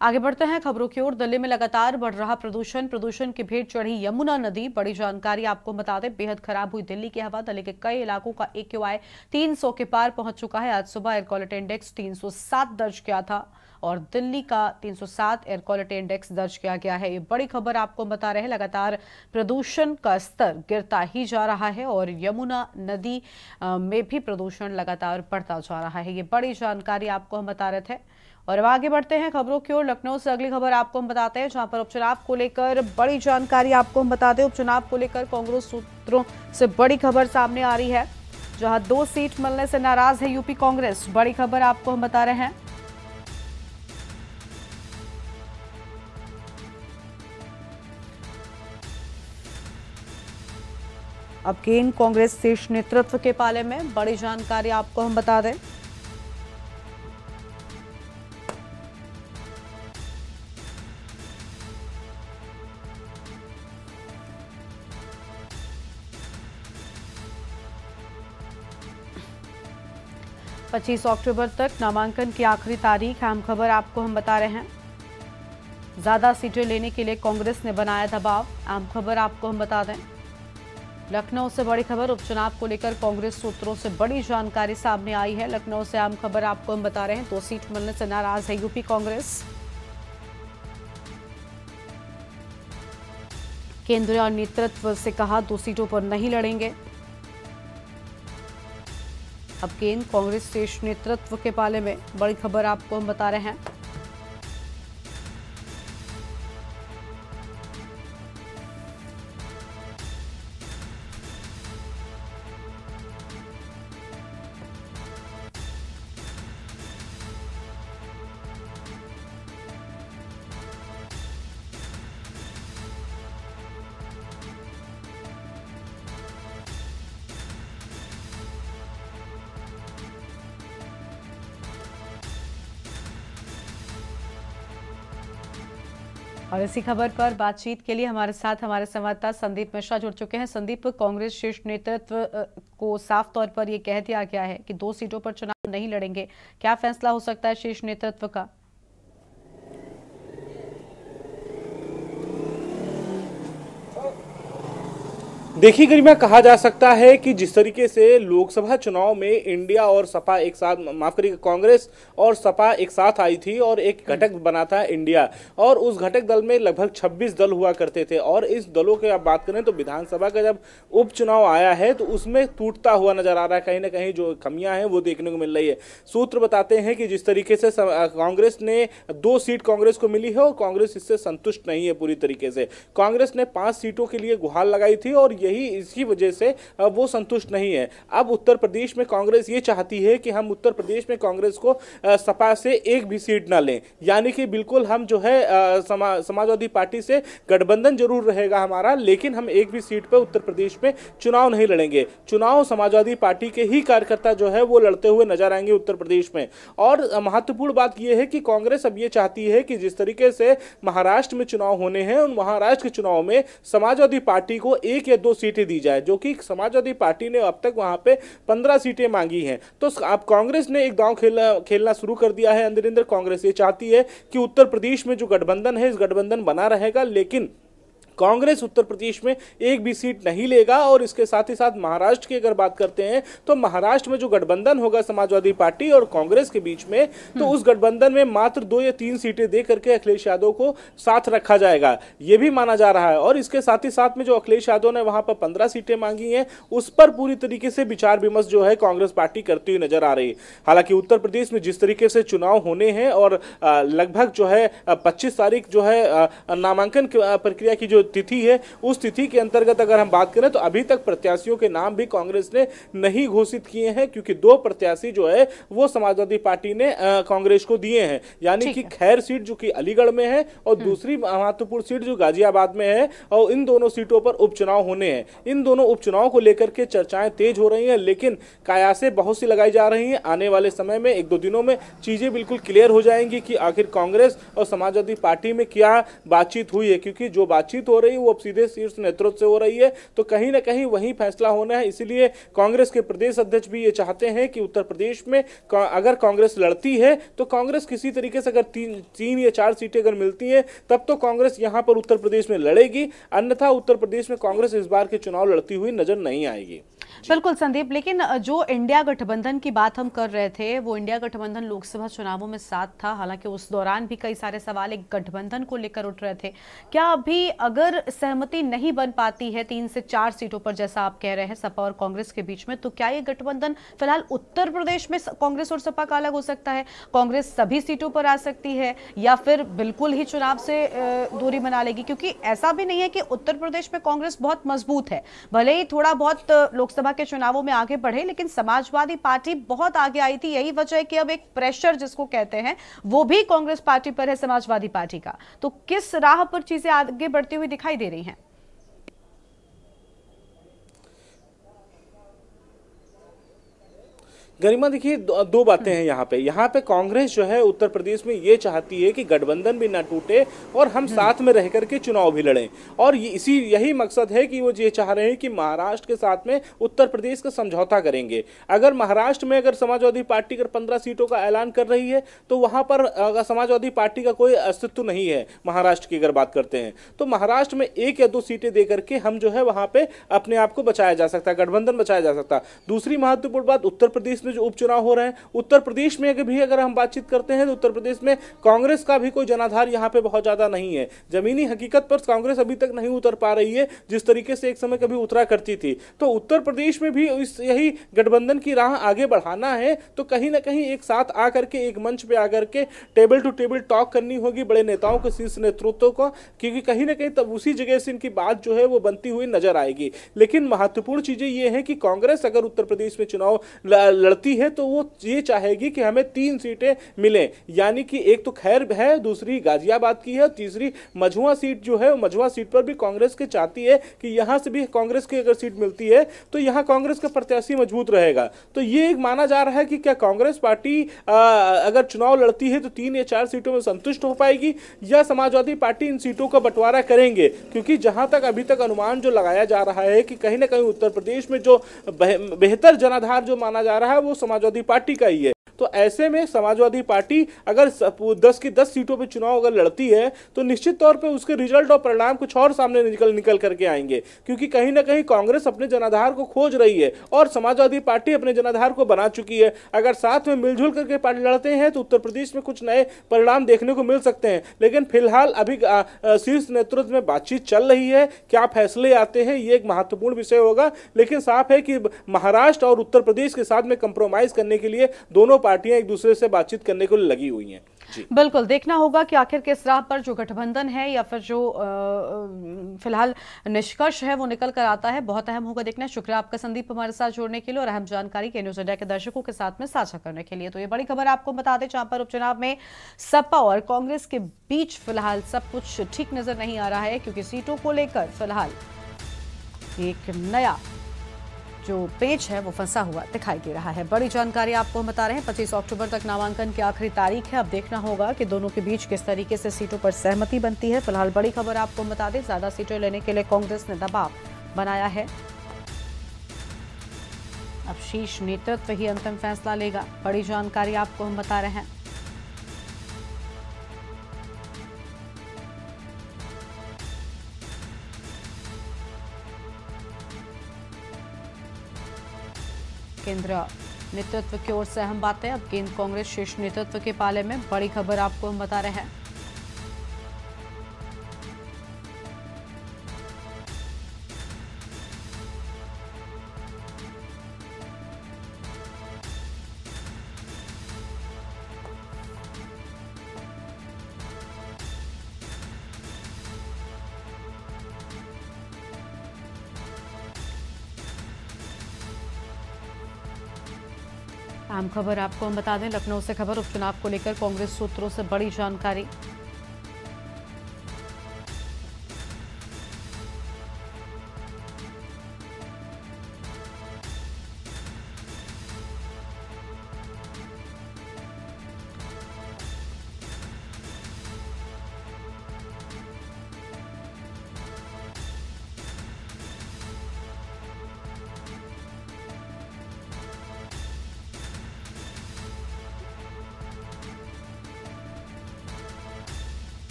आगे बढ़ते हैं खबरों की ओर। दिल्ली में लगातार बढ़ रहा प्रदूषण की भेंट चढ़ी यमुना नदी। बड़ी जानकारी आपको बता दें, बेहद खराब हुई दिल्ली की हवा। दिल्ली के कई इलाकों का AQI 300 के पार पहुंच चुका है। आज सुबह एयर क्वालिटी इंडेक्स 307 दर्ज किया था और दिल्ली का 307 एयर क्वालिटी इंडेक्स दर्ज किया गया है। ये बड़ी खबर आपको बता रहे हैं, लगातार प्रदूषण का स्तर गिरता ही जा रहा है और यमुना नदी में भी प्रदूषण लगातार बढ़ता जा रहा है। ये बड़ी जानकारी आपको हम बता रहे थे। और अब आगे बढ़ते हैं खबरों की ओर। लखनऊ से अगली खबर आपको हम बताते हैं, जहां पर उपचुनाव को लेकर बड़ी जानकारी आपको हम बताते हैं। उपचुनाव को लेकर कांग्रेस सूत्रों से बड़ी खबर सामने आ रही है, जहां 2 सीट मिलने से नाराज है यूपी कांग्रेस। बड़ी खबर आपको हम बता रहे हैं। अब केन कांग्रेस शीर्ष नेतृत्व के पाले में। बड़ी जानकारी आपको हम बता दें। पच्चीस अक्टूबर तक नामांकन की आखिरी तारीख। अहम खबर आपको हम बता रहे हैं, ज्यादा सीटें लेने के लिए कांग्रेस ने बनाया दबाव। अहम खबर आपको हम बता दें। लखनऊ से बड़ी खबर, उपचुनाव को लेकर कांग्रेस सूत्रों से बड़ी जानकारी सामने आई है। लखनऊ से अहम खबर आपको हम बता रहे हैं, 2 सीट मिलने से नाराज है यूपी कांग्रेस। केंद्रीय नेतृत्व से कहा 2 सीटों पर नहीं लड़ेंगे। अब केन कांग्रेस शीर्ष नेतृत्व के पाले में। बड़ी खबर आपको हम बता रहे हैं। और इसी खबर पर बातचीत के लिए हमारे साथ हमारे संवाददाता संदीप मिश्रा जुड़ चुके हैं। संदीप, कांग्रेस शीर्ष नेतृत्व को साफ तौर पर यह कह दिया गया है कि 2 सीटों पर चुनाव नहीं लड़ेंगे। क्या फैसला हो सकता है शीर्ष नेतृत्व का? देखिए गरिमा, कहा जा सकता है कि जिस तरीके से लोकसभा चुनाव में इंडिया और सपा एक साथ, माफ करिए, कांग्रेस और सपा एक साथ आई थी और एक घटक बना था इंडिया, और उस घटक दल में लगभग 26 दल हुआ करते थे। और इस दलों की आप बात करें तो विधानसभा का जब उपचुनाव आया है तो उसमें टूटता हुआ नजर आ रहा है। कहीं ना कहीं जो कमियां हैं वो देखने को मिल रही है। सूत्र बताते हैं कि जिस तरीके से कांग्रेस ने 2 सीट कांग्रेस को मिली है और कांग्रेस इससे संतुष्ट नहीं है पूरी तरीके से। कांग्रेस ने 5 सीटों के लिए गुहार लगाई थी और यही इसकी वजह से वो संतुष्ट नहीं है। अब उत्तर प्रदेश में कांग्रेस ये चाहती है कि हम उत्तर प्रदेश में कांग्रेस को सपा से एक भी सीट ना लें, यानी कि बिल्कुल हम जो है समाजवादी पार्टी से गठबंधन जरूर रहेगा हमारा, लेकिन हम एक भी सीट पर उत्तर प्रदेश में चुनाव नहीं लड़ेंगे। चुनाव समाजवादी पार्टी के ही कार्यकर्ता जो है वो लड़ते हुए नजर आएंगे उत्तर प्रदेश में। और महत्वपूर्ण बात यह है कि कांग्रेस अब ये चाहती है कि जिस तरीके से महाराष्ट्र में चुनाव होने हैं, उन महाराष्ट्र के चुनाव में समाजवादी पार्टी को 1 या 2 सीटें दी जाए, जो कि समाजवादी पार्टी ने अब तक वहां पे 15 सीटें मांगी हैं। तो अब कांग्रेस ने एक दांव खेलना शुरू कर दिया है अंदर अंदर। कांग्रेस ये चाहती है कि उत्तर प्रदेश में जो गठबंधन है, इस गठबंधन बना रहेगा, लेकिन कांग्रेस उत्तर प्रदेश में एक भी सीट नहीं लेगा। और इसके साथ ही साथ महाराष्ट्र की अगर बात करते हैं तो महाराष्ट्र में जो गठबंधन होगा समाजवादी पार्टी और कांग्रेस के बीच में, तो उस गठबंधन में मात्र 2 या 3 सीटें दे करके अखिलेश यादव को साथ रखा जाएगा, यह भी माना जा रहा है। और इसके साथ ही साथ में जो अखिलेश यादव ने वहां पर 15 सीटें मांगी हैं, उस पर पूरी तरीके से विचार विमर्श जो है कांग्रेस पार्टी करती हुई नजर आ रही है। हालांकि उत्तर प्रदेश में जिस तरीके से चुनाव होने हैं और लगभग जो है 25 तारीख जो है नामांकन प्रक्रिया की जो तिथि है, उस तिथि के अंतर्गत अगर हम बात करें तो अभी तक प्रत्याशियों के नाम भी कांग्रेस ने नहीं घोषित किए हैं, क्योंकि 2 प्रत्याशी जो है वो समाजवादी पार्टी ने कांग्रेस को दिए हैं। यानी कि खैर सीट जो कि अलीगढ़ में है और दूसरी महत्वपूर्ण सीट जो गाजियाबाद में है, और इन दोनों सीटों पर उपचुनाव होने हैं। इन दोनों उपचुनाव को लेकर के चर्चाएं तेज हो रही हैं, लेकिन कयासें बहुत सी लगाई जा रही हैं। आने वाले समय में 1-2 दिनों में चीजें बिल्कुल क्लियर हो जाएंगी कि आखिर कांग्रेस और समाजवादी पार्टी में क्या बातचीत हुई है, क्योंकि जो बातचीत हो हो रही है वो अब सीधे शीर्ष नेतृत्व से हो रही है, तो कहीं ना कहीं वही फैसला होना है। इसीलिए कांग्रेस के प्रदेश अध्यक्ष भी ये चाहते हैं कि उत्तर प्रदेश में अगर कांग्रेस लड़ती है तो कांग्रेस किसी तरीके से अगर तीन या 4 सीटें अगर मिलती हैं तब तो कांग्रेस यहां पर उत्तर प्रदेश में लड़ेगी, अन्यथा उत्तर प्रदेश में कांग्रेस इस बार के चुनाव लड़ती हुई नजर नहीं आएगी। बिल्कुल संदीप, लेकिन जो इंडिया गठबंधन की बात हम कर रहे थे, वो इंडिया गठबंधन लोकसभा चुनावों में साथ था। हालांकि उस दौरान भी कई सारे सवाल एक गठबंधन को लेकर उठ रहे थे। क्या अभी अगर सहमति नहीं बन पाती है 3 से 4 सीटों पर, जैसा आप कह रहे हैं सपा और कांग्रेस के बीच में, तो क्या ये गठबंधन फिलहाल उत्तर प्रदेश में कांग्रेस और सपा का अलग हो सकता है? कांग्रेस सभी सीटों पर आ सकती है या फिर बिल्कुल ही चुनाव से दूरी बना लेगी? क्योंकि ऐसा भी नहीं है कि उत्तर प्रदेश में कांग्रेस बहुत मजबूत है, भले ही थोड़ा बहुत लोकसभा के चुनावों में आगे बढ़े, लेकिन समाजवादी पार्टी बहुत आगे आई थी। यही वजह है कि अब एक प्रेशर जिसको कहते हैं वो भी कांग्रेस पार्टी पर है, समाजवादी पार्टी का। तो किस राह पर चीजें आगे बढ़ती हुई दिखाई दे रही हैं? गरिमा देखिए, दो बातें हैं यहाँ पे कांग्रेस जो है उत्तर प्रदेश में ये चाहती है कि गठबंधन भी ना टूटे और हम साथ में रह करके चुनाव भी लड़ें, और यही मकसद है कि वो ये चाह रहे हैं कि महाराष्ट्र के साथ में उत्तर प्रदेश का समझौता करेंगे। अगर महाराष्ट्र में अगर समाजवादी पार्टी अगर 15 सीटों का ऐलान कर रही है तो वहां पर समाजवादी पार्टी का कोई अस्तित्व नहीं है। महाराष्ट्र की अगर बात करते हैं तो महाराष्ट्र में 1 या 2 सीटें दे करके हम जो है वहां पे अपने आप को बचाया जा सकता है, गठबंधन बचाया जा सकता है। दूसरी महत्वपूर्ण बात, उत्तर प्रदेश में जो उपचुनाव हो रहे हैं, उत्तर प्रदेश में अगर हम बातचीत करते हैं तो उत्तर प्रदेश में कांग्रेस का भी कोई जनाधार यहां पे बहुत ज्यादा नहीं है। जमीनी हकीकत पर कांग्रेस अभी तक नहीं उतर पा रही है जिस तरीके से एक समय कभी उतरा करती थी। तो उत्तर प्रदेश में भी यही गठबंधन की राह आगे बढ़ाना है तो कहीं ना कहीं एक साथ आकर के एक मंच पे आकर के टेबल टू टेबल टॉक करनी होगी बड़े नेताओं के शीर्ष नेतृत्व को, क्योंकि कहीं ना कहीं तब उसी जगह से इनकी बात जो है वो बनती हुई नजर आएगी। लेकिन महत्वपूर्ण चीजें ये है कि कांग्रेस अगर उत्तर प्रदेश में चुनाव लड़ती है तो वो ये चाहेगी कि हमें 3 सीटें मिलें, यानी कि एक तो खैर है, दूसरी गाजियाबाद की है, तीसरी मझुआ सीट जो है, मझुआ सीट पर भी कांग्रेस के चाहती है कि यहां से भी कांग्रेस की अगर सीट मिलती है तो यहां कांग्रेस का प्रत्याशी मजबूत रहेगा। तो ये एक माना जा रहा है कि क्या कांग्रेस पार्टी अगर चुनाव लड़ती है तो 3 या 4 सीटों में संतुष्ट हो पाएगी या समाजवादी पार्टी इन सीटों का बंटवारा करेंगे, क्योंकि जहां तक अभी तक अनुमान जो लगाया जा रहा है कि कहीं ना कहीं उत्तर प्रदेश में जो बेहतर जनाधार जो माना जा रहा है वो समाजवादी पार्टी का ही है। तो ऐसे में समाजवादी पार्टी अगर 10 की 10 सीटों पे चुनाव अगर लड़ती है तो निश्चित तौर पे उसके रिजल्ट और परिणाम कुछ और सामने निकल करके आएंगे, क्योंकि कहीं ना कहीं कांग्रेस अपने जनाधार को खोज रही है और समाजवादी पार्टी अपने जनाधार को बना चुकी है। अगर साथ में मिलजुल करके पार्टी लड़ते हैं तो उत्तर प्रदेश में कुछ नए परिणाम देखने को मिल सकते हैं। लेकिन फिलहाल अभी शीर्ष नेतृत्व में बातचीत चल रही है, क्या फैसले आते हैं ये एक महत्वपूर्ण विषय होगा। लेकिन साफ है कि महाराष्ट्र और उत्तर प्रदेश के साथ में कंप्रोमाइज करने के लिए दोनों पार्टियां एक दूसरे से बातचीत करने को लगी हुई हैं। बिल्कुल देखना होगा कि आखिर किस राह पर जो गठबंधन है या फिर जो फिलहाल निष्कर्ष है वो निकल कर आता है। बहुत अहम होगा देखना। शुक्रिया आपका संदीप हमारे साथ जुड़ने के लिए और अहम जानकारी के न्यूज इंडिया के दर्शकों के साथ में साझा करने के लिए। तो ये बड़ी खबर आपको बता दें, जहां पर उपचुनाव में सपा और कांग्रेस के बीच फिलहाल सब कुछ ठीक नजर नहीं आ रहा है, क्योंकि सीटों को लेकर फिलहाल एक नया जो पेच है वो फंसा हुआ दिखाई दे रहा है। बड़ी जानकारी आपको हम बता रहे हैं। 25 अक्टूबर तक नामांकन की आखिरी तारीख है। अब देखना होगा कि दोनों के बीच किस तरीके से सीटों पर सहमति बनती है। फिलहाल बड़ी खबर आपको हम बता दें, ज्यादा सीटें लेने के लिए कांग्रेस ने दबाव बनाया है। अब शीर्ष नेतृत्व ही अंतिम फैसला लेगा। बड़ी जानकारी आपको हम बता रहे हैं। केंद्र नेतृत्व की ओर से अहम बातें। अब केंद्र कांग्रेस शीर्ष नेतृत्व के पाले में। बड़ी खबर आपको हम बता रहे हैं। अहम खबर आपको हम बता दें, लखनऊ से खबर। उपचुनाव को लेकर कांग्रेस सूत्रों से बड़ी जानकारी।